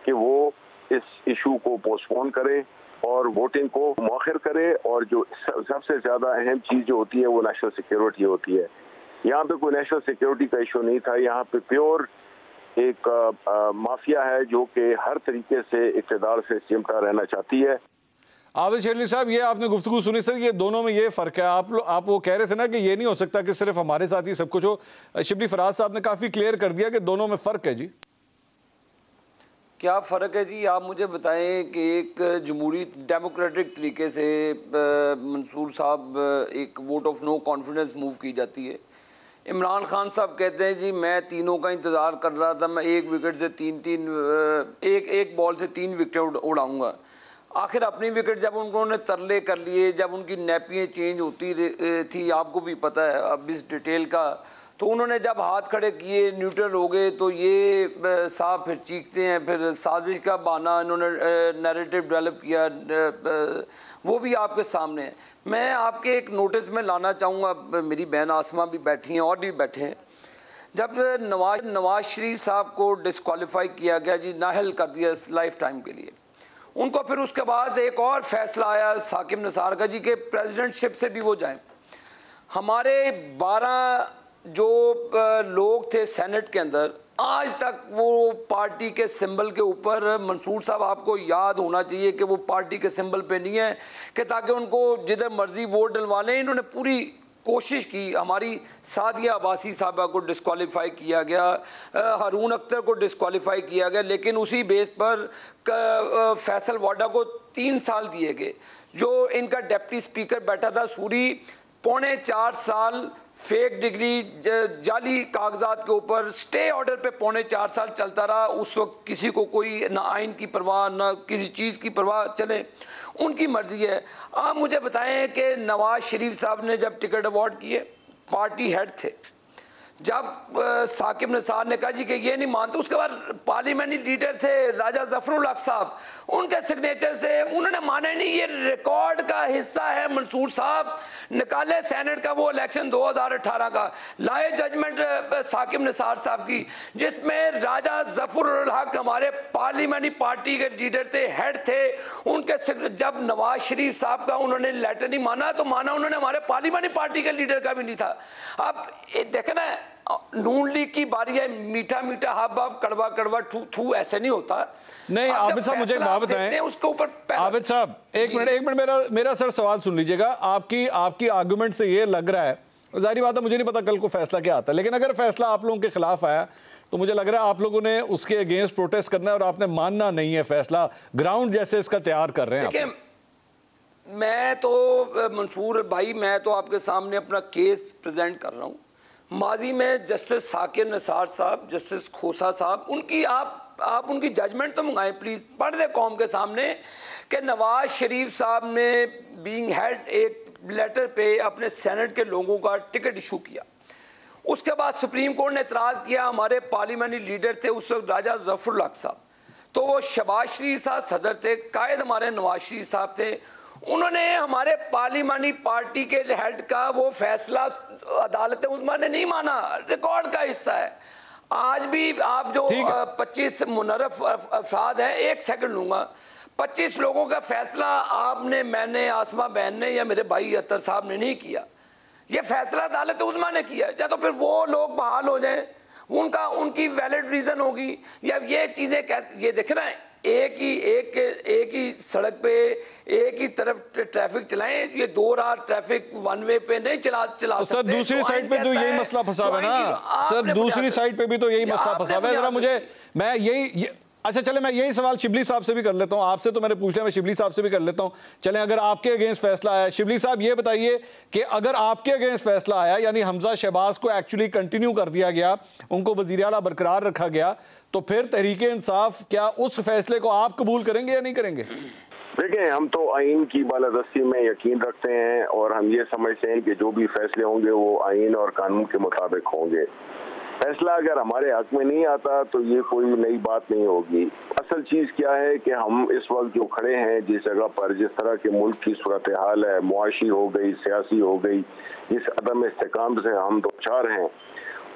J: कि वो इस इशू को पोस्टपोन करे और वोटिंग को मौखिर करे, और जो सबसे ज़्यादा अहम चीज़ जो होती है वो नेशनल सिक्योरिटी होती है। यहाँ पे कोई नेशनल सिक्योरिटी का इशू नहीं था, यहाँ पे प्योर एक माफिया है जो कि हर तरीके से इक़्तिदार से चिमटा रहना चाहती है।
E: आबिद शेर अली साहब, ये आपने गुफ्तगू सुनी सर, ये दोनों में ये फ़र्क है। आप वो कह रहे थे ना कि ये नहीं हो सकता कि सिर्फ हमारे साथ ही सब कुछ हो। शिबली फराज साहब ने काफ़ी क्लियर कर दिया कि दोनों में फ़र्क है। जी
F: क्या फ़र्क है जी, आप मुझे बताएं कि एक जमहूरी डेमोक्रेटिक तरीके से मंसूर साहब एक vote of no confidence move की जाती है। इमरान खान साहब कहते हैं जी मैं तीनों का इंतज़ार कर रहा था, मैं एक विकेट से एक बॉल से 3 विकेट उड़ाऊँगा। आखिर अपनी विकेट जब उन्होंने तरले कर लिए, जब उनकी नैपियाँ चेंज होती थी, आपको भी पता है अब इस डिटेल का, तो उन्होंने जब हाथ खड़े किए न्यूट्रल हो गए तो ये साहब फिर चीखते हैं, फिर साजिश का बहाना इन्होंने नैरेटिव डेवलप किया, वो भी आपके सामने है। मैं आपके एक नोटिस में लाना चाहूँगा, मेरी बहन आसमा भी बैठी हैं और भी बैठे हैं, जब नवाज शरीफ साहब को डिस्क्वालीफाई किया गया जी, नाअहल कर दिया लाइफ टाइम के लिए, उनको फिर उसके बाद एक और फैसला आया साकिब निसार का जी के प्रेसिडेंटशिप से भी वो जाएं। हमारे 12 जो लोग थे सेनेट के अंदर, आज तक वो पार्टी के सिंबल के ऊपर, मंसूर साहब आपको याद होना चाहिए कि वो पार्टी के सिंबल पे नहीं है कि ताकि उनको जिधर मर्जी वोट डलवा लें। इन्होंने पूरी कोशिश की, हमारी सादिया अब्बासी साहबा को डिस्क्वालीफाई किया गया, हारून अख्तर को डिस्क्वालीफाई किया गया, लेकिन उसी बेस पर फैसल वाडा को 3 साल दिए गए। जो इनका डिप्टी स्पीकर बैठा था सूरी, 4.25 साल फेक डिग्री जाली कागजात के ऊपर स्टे ऑर्डर पे 4.25 साल चलता रहा। उस वक्त किसी को कोई ना आइन की परवाह ना किसी चीज़ की परवाह, चले उनकी मर्जी है। आप मुझे बताएं कि नवाज शरीफ साहब ने जब टिकट अवार्ड किए, पार्टी हेड थे, जब साकिब निसार ने कहा जी कि ये नहीं मानते, उसके बाद पार्लियामेंट्री लीडर थे राजा जफरुल हक साहब, उनके सिग्नेचर से उन्होंने माना ही नहीं। ये रिकॉर्ड का हिस्सा है। मंसूर साहब निकाले सेनेट का वो इलेक्शन 2018 का, लाए जजमेंट साकिब निसार साहब की, जिसमें राजा जफरुल हक हमारे पार्लियामेंट्री पार्टी के लीडर थे, हेड थे। उनके जब नवाज शरीफ साहब का उन्होंने लेटर नहीं माना तो माना उन्होंने हमारे पार्लियामेंट्री पार्टी के लीडर का भी नहीं था। अब देखे ना, नून लीग की बारी है, मीठा मीठा हब हब कड़वा कड़वा थू थू, ऐसे नहीं होता।
E: नहीं आबिद साहब, मुझे एक बात बताएं,
F: उसके ऊपर
E: आबिद साहब एक मिनट मेरा सर सवाल सुन लीजिएगा। आपकी आर्गुमेंट से ये लग रहा है, जाहिर बात है मुझे नहीं पता कल को फैसला क्या आता है, लेकिन अगर फैसला आप लोगों के खिलाफ आया तो मुझे लग रहा है आप लोगों ने उसके अगेंस्ट प्रोटेस्ट करना है और आपने मानना नहीं है फैसला, ग्राउंड जैसे इसका तैयार कर रहे हैं।
F: मैं तो मंसूर भाई, मैं तो आपके सामने अपना केस प्रेजेंट कर रहा हूँ। माजी में जस्टिस साकिब निसार साहब, जस्टिस खोसा साहब, उनकी आप उनकी जजमेंट तो मंगाएं प्लीज़, पढ़ दे कौम के सामने कि नवाज शरीफ साहब ने बीइंग हेड एक लेटर पे अपने सेनेट के लोगों का टिकट इशू किया। उसके बाद सुप्रीम कोर्ट ने एतराज़ किया। हमारे पार्लियामेंट्री लीडर थे उस वक्त राजा जफरुल हक साहब, तो वो शहबाज शरीफ साहब सदर थे, कायद हमारे नवाज शरीफ साहब थे। उन्होंने हमारे पार्लियामेंट्री पार्टी के हेड का वो फैसला अदालत उस्मा ने नहीं माना, रिकॉर्ड का हिस्सा है। आज भी आप जो 25 मुनर्रफ अफराद हैं, एक सेकंड लूंगा, 25 लोगों का फैसला आपने, मैंने, आसमा बहन ने या मेरे भाई अतर साहब ने नहीं किया, ये फैसला अदालत उस्मा ने किया। या तो फिर वो लोग बहाल हो जाएं, उनकी वैलिड रीजन होगी, या ये चीजें कैसे, ये देखे ना, एक ही सड़क पे एक ही तरफ ट्रैफिक चलाएं, ये दो राह ट्रैफिक वन वे पे नहीं चला
E: सर, दूसरी साइड पे तो यही मसला फंसा है ना सर, दूसरी साइड पे भी तो यही मसला फंसा है। जरा मैं यही अच्छा चले, मैं यही सवाल शिबली साहब से भी कर लेता हूं, आपसे तो मैंने पूछ लिया, मैं शिबली साहब से भी कर लेता हूं। चलें, अगर आपके अगेंस्ट फैसला आया, शिबली साहब ये बताइए कि अगर आपके अगेंस्ट फैसला आया, यानी हमजा शहबाज को एक्चुअली कंटिन्यू कर दिया गया, उनको वजीर आला बरकरार रखा गया, तो फिर तहरीक इंसाफ क्या उस फैसले को आप कबूल करेंगे या नहीं करेंगे?
J: देखें, हम तो आइन की बालादस्ती में यकीन रखते हैं और हम ये समझते हैं कि जो भी फैसले होंगे वो आइन और कानून के मुताबिक होंगे। फैसला अगर हमारे हक में नहीं आता तो ये कोई नई बात नहीं होगी। असल चीज़ क्या है कि हम इस वक्त जो खड़े हैं जिस जगह पर, जिस तरह के मुल्क की सूरत हाल है, मुआशी हो गई, सियासी हो गई, इस अदम इस्तेकाम से हम दो चार हैं,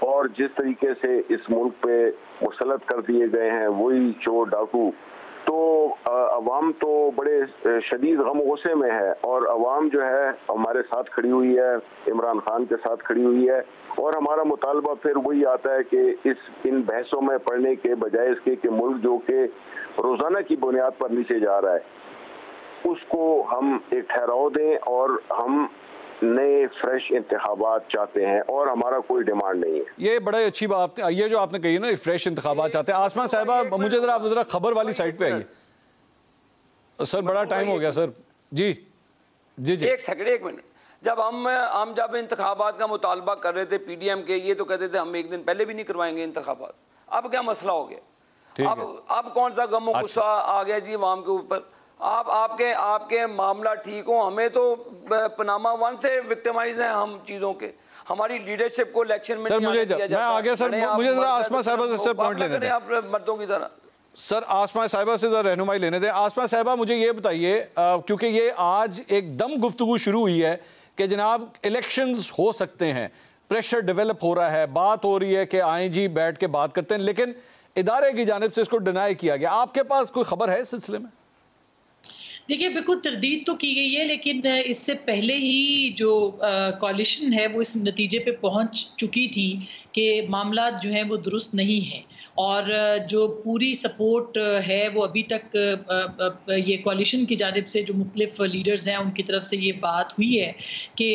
J: और जिस तरीके से इस मुल्क पे मुसलत कर दिए गए हैं वही चोर डाकू, तो अवाम तो बड़े शदीद गम गुस्से में है। और अवाम जो है हमारे साथ खड़ी हुई है, इमरान खान के साथ खड़ी हुई है, और हमारा मुतालबा फिर वही आता है कि इन बहसों में पढ़ने के बजाय इसके कि मुल्क जो कि रोज़ाना की बुनियाद पर नीचे जा रहा है, उसको हम एक ठहराव दें और हम नए फ्रेश इंतखाबात चाहते हैं, और हमारा कोई डिमांड नहीं है।
E: ये बड़ा अच्छी बात, ये जो आपने कही है ना, फ्रेश इंतखाबात चाहते हैं। आसमा साहिबा, मुझे जरा खबर वाली साइड पे आइए सर, बड़ा टाइम हो गया सर। जी जी जी,
F: एक सेकंड, एक मिनट। जब हम जब इंतखाबात का मुतालबा कर रहे थे पीडीएम के, ये तो कहते थे हम एक दिन पहले भी नहीं करवाएंगे इंतखाबात। अब क्या मसला हो गया? अब कौन सा गम गुस्सा आ गया जी अवाम के ऊपर? आपके मामला ठीक हो, हमें तो पनामा वन से विक्टिमाइज हैं हम चीज़ों के। हमारी लीडरशिप को इलेक्शन में
E: सर मुझे जरा आसमा साहिबा से सर पॉइंट लेने दें,
F: आप मर्दों की तरह।
E: सर आसमा साहिबा से जरा रहनुमाई लेने दें। आसमा साहिबा, मुझे ये बताइए, क्योंकि ये आज एकदम गुफ्तगू शुरू हुई है कि जनाब इलेक्शंस हो सकते हैं, प्रेशर डेवलप हो रहा है, बात हो रही है कि आए जी बैठ के बात करते हैं, लेकिन इदारे की जानिब से इसको डिनाई किया गया। आपके पास कोई खबर है इस सिलसिले में?
K: देखिए, बिल्कुल तरदीद तो की गई है, लेकिन इससे पहले ही जो कॉलिशन है वो इस नतीजे पे पहुंच चुकी थी कि मामला जो है वो दुरुस्त नहीं है, और जो पूरी सपोर्ट है वो अभी तक ये कॉलिशन की जानिब से जो मुख्तलिफ लीडर्स हैं उनकी तरफ से ये बात हुई है कि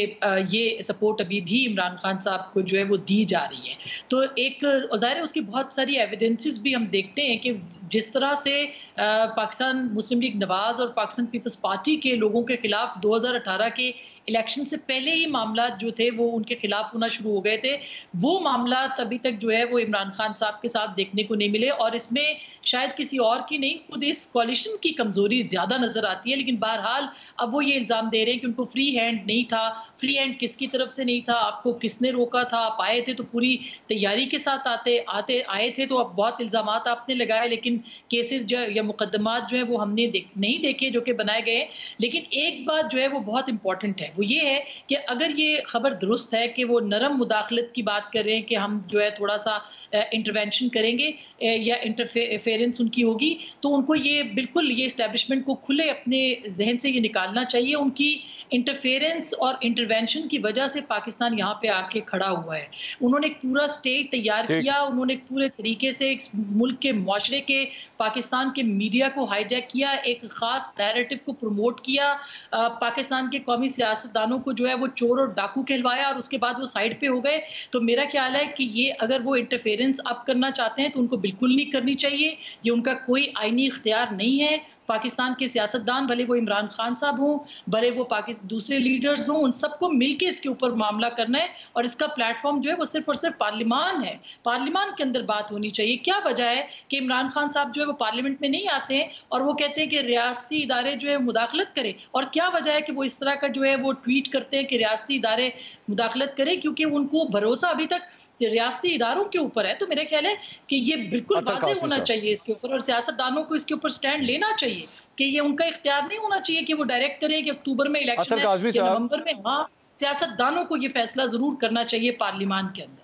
K: ये सपोर्ट अभी भी इमरान खान साहब को जो है वो दी जा रही है। तो एक ज़ाहिर है उसकी बहुत सारी एविडेंसेस भी हम देखते हैं कि जिस तरह से पाकिस्तान मुस्लिम लीग नवाज़ और पाकिस्तान पीपल्स पार्टी के लोगों के खिलाफ 2018 के इलेक्शन से पहले ही मामला जो थे वो उनके खिलाफ होना शुरू हो गए थे। वो मामला अभी तक जो है वो इमरान खान साहब के साथ देखने को नहीं मिले, और इसमें शायद किसी और की नहीं, खुद इस कॉलिशन की कमजोरी ज्यादा नजर आती है। लेकिन बहरहाल अब वो ये इल्जाम दे रहे हैं कि उनको फ्री हैंड नहीं था। फ्री हैंड किसकी तरफ से नहीं था, आपको किसने रोका था? आप आए थे तो पूरी तैयारी के साथ आए थे, तो अब बहुत इल्जाम आपने लगाए, लेकिन केसेस जो या मुकदमात जो है वो हमने नहीं देखे जो कि बनाए गए। लेकिन एक बात जो है वो बहुत इंपॉर्टेंट है, वो ये है कि अगर ये खबर दुरुस्त है कि वो नरम मुदाखलत की बात कर रहे हैं कि हम जो है थोड़ा सा इंटरवेंशन करेंगे या इंटरफेरेंस उनकी होगी, तो उनको ये बिल्कुल ये इस्टेब्लिशमेंट को खुले अपने जहन से ये निकालना चाहिए। उनकी इंटरफेरेंस और इंटरवेंशन की वजह से पाकिस्तान यहाँ पे आके खड़ा हुआ है। उन्होंने एक पूरा स्टेज तैयार किया, उन्होंने पूरे तरीके से एक मुल्क के मुआशरे के, पाकिस्तान के मीडिया को हाईजैक किया, एक खास नैरेटिव को प्रमोट किया, पाकिस्तान के कौमी सियासतदानों को जो है वो चोर और डाकू कहलवाया, और उसके बाद वो साइड पे हो गए। तो मेरा ख्याल है कि ये अगर वो इंटरफेरेंस अब करना चाहते हैं तो उनको बिल्कुल नहीं करनी चाहिए। ये उनका कोई आईनी इख्तियार नहीं है। पाकिस्तान के सियासतदान, भले वो इमरान खान साहब हों, भले वो दूसरे लीडर्स हों, उन सबको मिलके इसके ऊपर मामला करना है, और इसका प्लेटफॉर्म जो है वो सिर्फ और सिर्फ पार्लियामान है। पार्लियामान के अंदर बात होनी चाहिए। क्या वजह है कि इमरान खान साहब जो है वो पार्लियामेंट में नहीं आते हैं और वो कहते हैं कि रियासती इदारे जो है मुदाखलत करें, और क्या वजह है कि वो इस तरह का जो है वो ट्वीट करते हैं कि रियासती इदारे मुदाखलत करें? क्योंकि उनको भरोसा अभी तक रियासती इदारों के ऊपर है। तो मेरा ख्याल है कि ये बिल्कुल वाज़ेह होना चाहिए इसके ऊपर, और सियासतदानों को इसके ऊपर स्टैंड लेना चाहिए कि ये उनका इख्तियार नहीं होना चाहिए कि वो डायरेक्ट करें कि अक्टूबर में इलेक्शन है या नवंबर में। हाँ, सियासतदानों को ये फैसला जरूर करना चाहिए पार्लियामान के अंदर।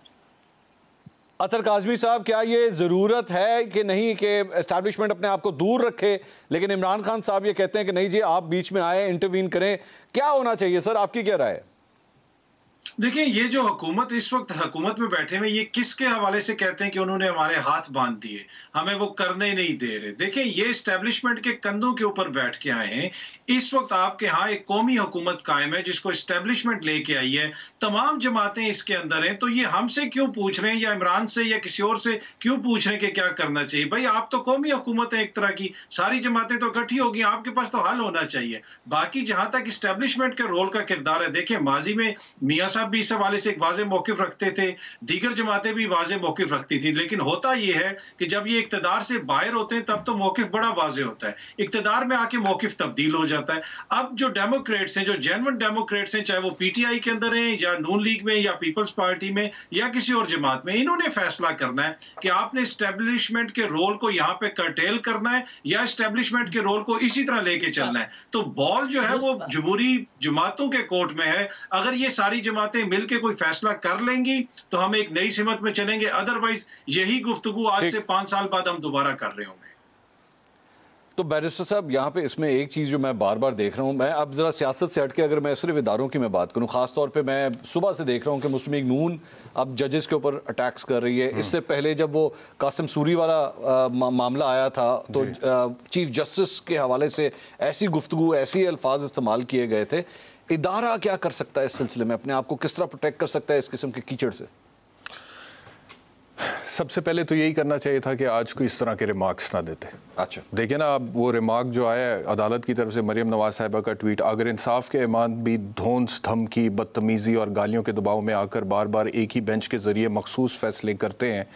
E: अतर काज़मी साहब, क्या ये ज़रूरत है कि नहीं कि एस्टैब्लिशमेंट अपने आप को दूर रखे, लेकिन इमरान खान साहब ये कहते हैं कि नहीं जी आप बीच में आए, इंटरवीन करें? क्या होना चाहिए सर, आपकी क्या राय है?
G: देखिए, ये जो हुकूमत इस वक्त हुकूमत में बैठे हुए, ये किसके हवाले से कहते हैं कि उन्होंने हमारे हाथ बांध दिए, हमें वो करने ही नहीं दे रहे? देखिए, ये एस्टेब्लिशमेंट के कंधों के ऊपर बैठ के आए हैं। इस वक्त आपके यहाँ एक कौमी हुकूमत कायम है जिसको एस्टेब्लिशमेंट लेके आई है, तमाम जमातें इसके अंदर हैं। तो ये हमसे क्यों पूछ रहे हैं, या इमरान से या किसी और से क्यों पूछ रहे हैं कि क्या करना चाहिए? भाई, आप तो कौमी हुकूमत है एक तरह की, सारी जमातें तो इकट्ठी होगी, आपके पास तो हल होना चाहिए। बाकी जहां तक एस्टेब्लिशमेंट के रोल का किरदार है, देखिए माजी में मियां साहब भी इस हवाले से एक वाज़ेह मौक़िफ़ रखते थे, दीगर जमातें भी वाज़ेह मौक़िफ़ रखती थी, लेकिन होता यह है कि जब ये इक़्तिदार से बाहर होते हैं तब तो मौक़िफ़ बड़ा वाज़ेह होता है, इक़्तिदार में आके मौक़िफ़ तब्दील हो जाता है। अब जो डेमोक्रेट्स हैं, जो जेन्युइन डेमोक्रेट्स हैं, चाहे वो पीटीआई के अंदर हैं या नून लीग में या पीपल्स पार्टी में या किसी और जमात में, इन्होंने फैसला करना है कि आपने एस्टेब्लिशमेंट के रोल को यहाँ पे कर्टेल करना है या एस्टेब्लिशमेंट के रोल को इसी तरह लेके चलना है। तो बॉल जो है वो जमहूरी जमातों के कोर्ट में है। अगर ये सारी जमातें मिलकर कोई फैसला कर लेंगी तो हम एक नई सिमत में चलेंगे, अदरवाइज यही गुफ्तगू आज से 5 साल बाद हम दोबारा कर रहे होंगे।
E: तो बैरिस्टर साहब, यहाँ पे इसमें एक चीज़ जो मैं बार बार देख रहा हूँ, मैं अब ज़रा सियासत से हटके अगर मैं सिर्फ इदारों की मैं बात करूँ, ख़ास तौर पे मैं सुबह से देख रहा हूँ कि मुस्लिम लीग नून अब जजेस के ऊपर अटैक्स कर रही है। इससे पहले जब वो कासिम सूरी वाला मामला आया था तो चीफ जस्टिस के हवाले से ऐसी गुफ्तगू, ऐसी अल्फाज इस्तेमाल किए गए थे। इदारा क्या कर सकता है इस सिलसिले में, अपने आप को किस तरह प्रोटेक्ट कर सकता है इस किस्म के कीचड़ से?
H: सबसे पहले तो यही करना चाहिए था कि आज को इस तरह के रिमार्क्स ना देते।
E: अच्छा,
H: देखिए ना, अब वो रिमार्क जो आया है अदालत की तरफ से, मरियम नवाज साहिबा का ट्वीट, अगर इंसाफ के ईमान भी धौंस, धमकी, बदतमीज़ी और गालियों के दबाव में आकर बार बार एक ही बेंच के ज़रिए मखसूस फैसले करते हैं,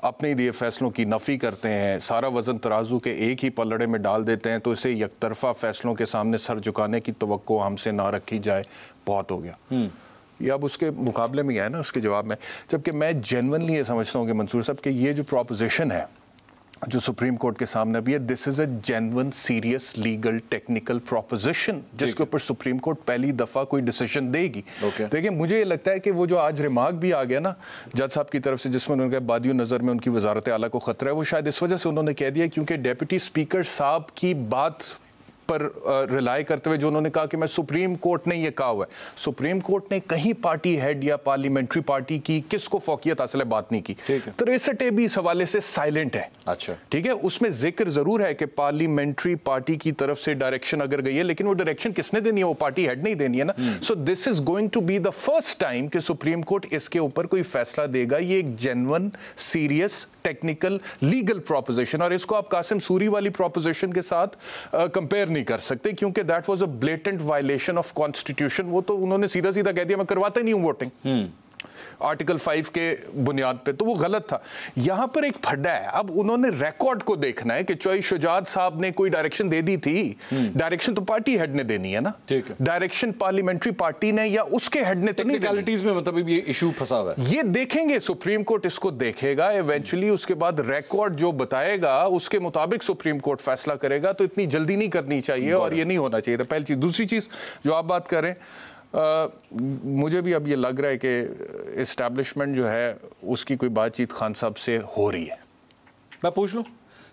H: अपने दिए फैसलों की नफ़ी करते हैं, सारा वज़न तराजू के एक ही पलड़े में डाल देते हैं, तो इसे यकतरफा फैसलों के सामने सर झुकाने की तवक्को हमसे ना रखी जाए। बहुत हो गया। ये अब उसके मुकाबले में है ना उसके जवाब में, जबकि मैं जेन्युइनली ये समझता हूँ कि मंसूर साहब कि ये जो प्रोपोजिशन है जो सुप्रीम कोर्ट के सामने भी है, this is a genuine serious legal technical proposition जिसके ऊपर सुप्रीम कोर्ट पहली दफा कोई डिसीजन देगी। देखिए, मुझे ये लगता है कि वो जो आज रिमार्क भी आ गया ना जज साहब की तरफ से, जिसमें उन्होंने कहा बादियों नज़र में उनकी वजारत आला को खतरा है, वो शायद इस वजह से उन्होंने कह दिया क्योंकि डेप्यूटी स्पीकर साहब की बात पर रिलाई करते हुए जो उन्होंने कहा कि मैं सुप्रीम कोर्ट ने ये कहा हुआ है। सुप्रीम कोर्ट ने कहीं पार्टी हेड या पार्लियामेंट्री पार्टी की किसको फौकियत हासिल है बात नहीं की। 63 भी इस हवाले से साइलेंट है।
E: अच्छा,
H: ठीक है, उसमें जिक्र जरूर है कि पार्लियामेंट्री पार्टी की तरफ से डायरेक्शन अगर गई है, लेकिन वो डायरेक्शन किसने देनी है? वो पार्टी हेड नहीं देनी है ना। So this is going to be the first time कि सुप्रीम कोर्ट इसके ऊपर कोई फैसला देगा। ये एक genuine serious technical legal proposition, और इसको आप कासिम सूरी वाली प्रोपोजिशन के साथ कंपेयर नहीं कर सकते, क्योंकि that was a blatant violation of constitution. वो तो उन्होंने सीधा सीधा कह दिया मैं करवाता ही नहीं हूं वोटिंग आर्टिकल 5 के बुनियाद पे, तो वो गलत था। यहां पर एक फड्डा है, अब उन्होंने रिकॉर्ड को देखना है कि चॉइस शुजात साहब ने कोई डायरेक्शन दे दी थी, डायरेक्शन तो पार्टी हेड ने देनी है ना, ठीक है, डायरेक्शन पार्लियामेंट्री पार्टी ने या उसके हेड ने तो नहीं देनी। में मतलब ये इशू फंसा हुआ है, ये देखेंगे, सुप्रीम कोर्ट इसको देखेगा इवेंचुअली, उसके बाद रिकॉर्ड जो बताएगा उसके मुताबिक सुप्रीम कोर्ट फैसला करेगा। तो इतनी जल्दी नहीं करनी चाहिए और ये नहीं होना चाहिए था, पहली चीज। दूसरी चीज जो आप बात कर रहे हैं, मुझे भी अब ये लग रहा है कि इस्टेब्लिशमेंट जो है उसकी कोई बातचीत खान साहब से हो रही है। मैं पूछ लूं,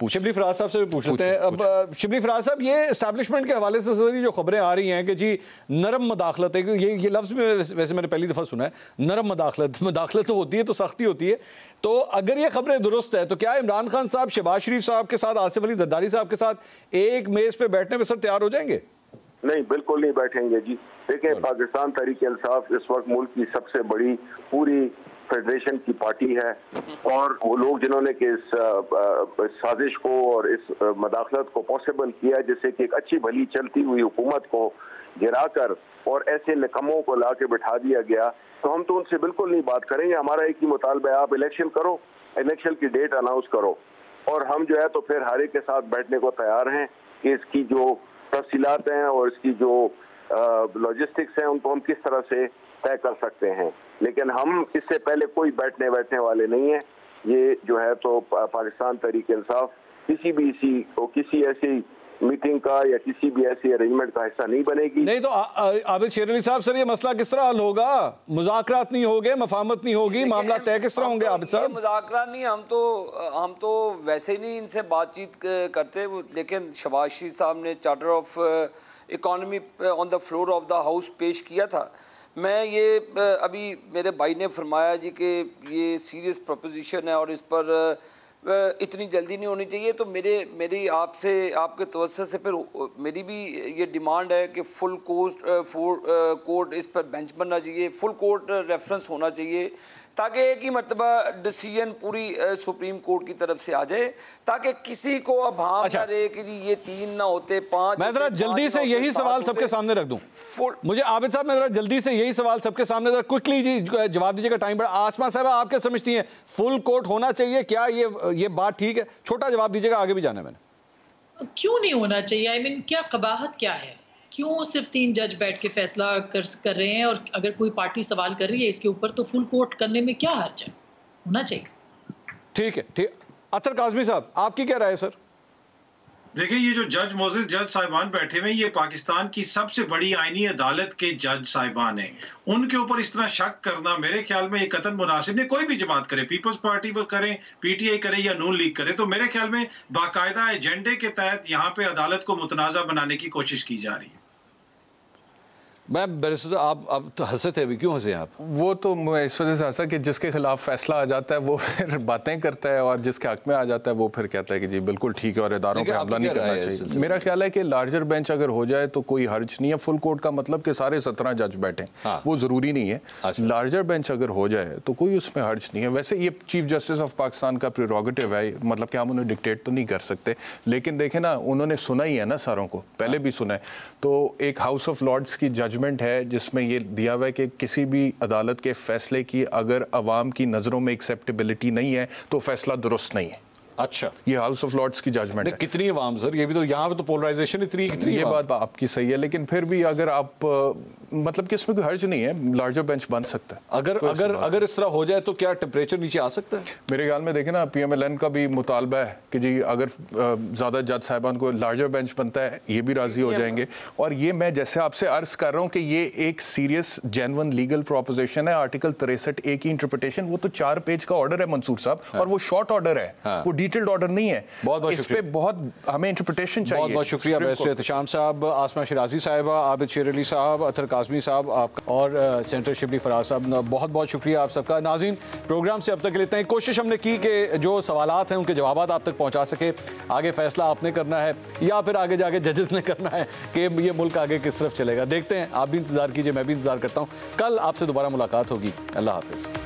H: शिबली फराज साहब से भी पूछ लेते हैं। अब शिबली फराज साहब, ये इस्टेब्लिशमेंट के हवाले से जो खबरें आ रही हैं कि जी नरम मदाखलत है, ये लफ्ज़ भी वैसे मैंने पहली दफ़ा सुना है, नरम मदाखलत तो होती है तो सख्ती होती है। तो अगर ये खबरें दुरुस्त है तो क्या इमरान खान साहब शहबाज शरीफ साहब के साथ, आसिफ अली जरदारी साहब के साथ एक मेज़ पे बैठने पर सर तैयार हो जाएंगे?
J: नहीं, बिल्कुल नहीं बैठेंगे जी। देखिए, पाकिस्तान तहरीक इंसाफ इस वक्त मुल्क की सबसे बड़ी पूरी फेडरेशन की पार्टी है, और वो लोग जिन्होंने कि इस साजिश को और इस मदाखलत को पॉसिबल किया, जिससे कि एक अच्छी भली चलती हुई हुकूमत को गिराकर और ऐसे निकम्मों को ला के बिठा दिया गया, तो हम तो उनसे बिल्कुल नहीं बात करेंगे। हमारा एक ही मुतालबा है, आप इलेक्शन करो, इलेक्शन की डेट अनाउंस करो, और हम जो है तो फिर हर एक के साथ बैठने को तैयार हैं कि इसकी जो तफसीलात हैं और इसकी जो लॉजिस्टिक्स हैं उनको हम किस तरह से तय कर सकते हैं। लेकिन हम इससे पहले कोई बैठने वाले नहीं हैं। ये जो है तो पाकिस्तान तहरीक इंसाफ किसी ऐसी मीटिंग का या किसी भी ऐसी अरेंजमेंट का हिस्सा नहीं बनेगी। नहीं तो आबिद शेर अली साहब, सर ये मसला किस तरह हल होगा? मुज़ाकरात नहीं होंगे, मफाहमत नहीं होगी, मामला तय किस तरह होंगे? आबिद साहब,
F: मुज़ाकरात नहीं, हम तो वैसे नहीं इनसे बातचीत करते, लेकिन शहबाज शरीफ साहब ने charter of economy on the floor of the house पेश किया था। मैं ये अभी मेरे भाई ने फरमाया जी कि ये सीरियस प्रोपोजिशन है और इस पर इतनी जल्दी नहीं होनी चाहिए, तो मेरी आपसे आपके तवज्जो से फिर मेरी भी ये डिमांड है कि फुल कोर्ट इस पर बेंच बनना चाहिए, फुल कोर्ट रेफरेंस होना चाहिए, ताकि एक ही मरतबा डिसीजन पूरी सुप्रीम कोर्ट की तरफ से आ जाए, ताकि किसी को अब हाँ ना रहे कि जी ये 3 ना होते 5।
E: मैं जरा जल्दी से यही सवाल सबके सामने रख दूं, मुझे आबिद साहब, मैं जरा जल्दी से यही सवाल सबके सामने जरा क्विकली जी जवाब दीजिएगा, टाइम बड़ा। आसमा साहब, आप क्या समझती हैं, फुल कोर्ट होना चाहिए क्या? ये बात ठीक है? छोटा जवाब दीजिएगा, आगे भी जाना है मैंने।
K: क्यों नहीं होना चाहिए? आई मीन क्या कबाहत क्या है? क्यों सिर्फ 3 जज बैठ के फैसला कर रहे हैं? और अगर कोई पार्टी सवाल कर रही है इसके ऊपर तो फुल कोर्ट करने में क्या हर्ज है? होना चाहिए। ठीक है, ठीक। अतर काज़मी साहब, आपकी क्या राय है सर?
G: देखिए, ये जो जज साहिबान बैठे हुए, ये पाकिस्तान की सबसे बड़ी आईनी अदालत के जज साहिबान हैं। उनके ऊपर इस तरह शक करना मेरे ख्याल में ये कतई मुनासिब नहीं। कोई भी जमात करे, पीपल्स पार्टी वो करें, पीटीआई करे या नून लीग करे, तो मेरे ख्याल में बाकायदा एजेंडे के तहत यहाँ पे अदालत को मुतनाज़ा बनाने की कोशिश की जा रही है।
E: मैं बैरिस्टर आप तो हंसे थे, अभी क्यों हंसे आप?
H: वो तो मैं इस वजह से हंसा कि जिसके खिलाफ फैसला आ जाता है वो फिर बातें करता है, और जिसके हक में आ जाता है वो फिर कहता है कि जी बिल्कुल ठीक है और इदारों पे हमला नहीं करना चाहिए। मेरा ख्याल है कि लार्जर बेंच अगर हो जाए तो कोई हर्ज नहीं है। फुल कोर्ट का मतलब कि सारे 17 जज बैठे, वो जरूरी नहीं है। लार्जर बेंच अगर हो जाए तो कोई उसमें हर्ज नहीं है। वैसे ये चीफ जस्टिस ऑफ पाकिस्तान का प्रेरोगेटिव है, मतलब कि हम उन्हें डिक्टेट तो नहीं कर सकते, लेकिन देखें ना, उन्होंने सुना ही है ना सारों को, पहले भी सुना है। तो एक हाउस ऑफ लॉर्ड्स की जजमेंट है जिसमें ये दिया हुआ है कि किसी भी अदालत के फैसले की अगर अवाम की नज़रों में एक्सेप्टेबिलिटी नहीं है तो फैसला दुरुस्त नहीं है।
E: अच्छा,
H: ये हाउस ऑफ लॉर्ड्स की जजमेंट है।
E: कितनी अवाम सर, ये भी तो यहाँ पे तो पोलराइजेशन इतनी
H: ये बात आपकी सही है, लेकिन फिर भी अगर आप मतलब कि इसमें कोई हर्ज नहीं है, लार्जर बेंच बन सकता है।
E: अगर इस तरह हो जाए तो क्या टेम्परेचर नीचे आ सकता है?
H: मेरे ख्याल में देखें ना, PMLN का भी मुतालबा है कि जी अगर ज़्यादा जज साहिबान को लार्जर बेंच बनता है, ये भी राजी हो जाएंगे। और ये मैं जैसे आपसे अर्ज कर रहा हूँ कि ये एक सीरियस जेन्युइन लीगल प्रोपोजिशन है। आर्टिकल 63A की इंटरप्रिटेशन, वो तो 4 पेज का ऑर्डर है मंसूर साहब, और वो शॉर्ट ऑर्डर है, वो डिटेल्ड ऑर्डर नहीं है।
E: बहुत
H: इस पे बहुत हमें इंटरप्रिटेशन चाहिए।
E: बहुत शुक्रिया बैरिस्टर एहतशाम साहब, आसमा शिराजी साहिबा, आबिद शेर अली साहब, अतर काज़मी साहब आपका, और सेनेटर शिबली फराज साहब, बहुत बहुत शुक्रिया आप सबका। नाज़रीन, प्रोग्राम से अब तक लेते हैं। कोशिश हमने की कि जो सवालात हैं उनके जवाब आप तक पहुंचा सके। आगे फैसला आपने करना है या फिर आगे जाके जजेस ने करना है कि ये मुल्क आगे किस तरफ चलेगा। देखते हैं, आप भी इंतजार कीजिए, मैं भी इंतजार करता हूँ। कल आपसे दोबारा मुलाकात होगी। अल्लाह हाफिज़।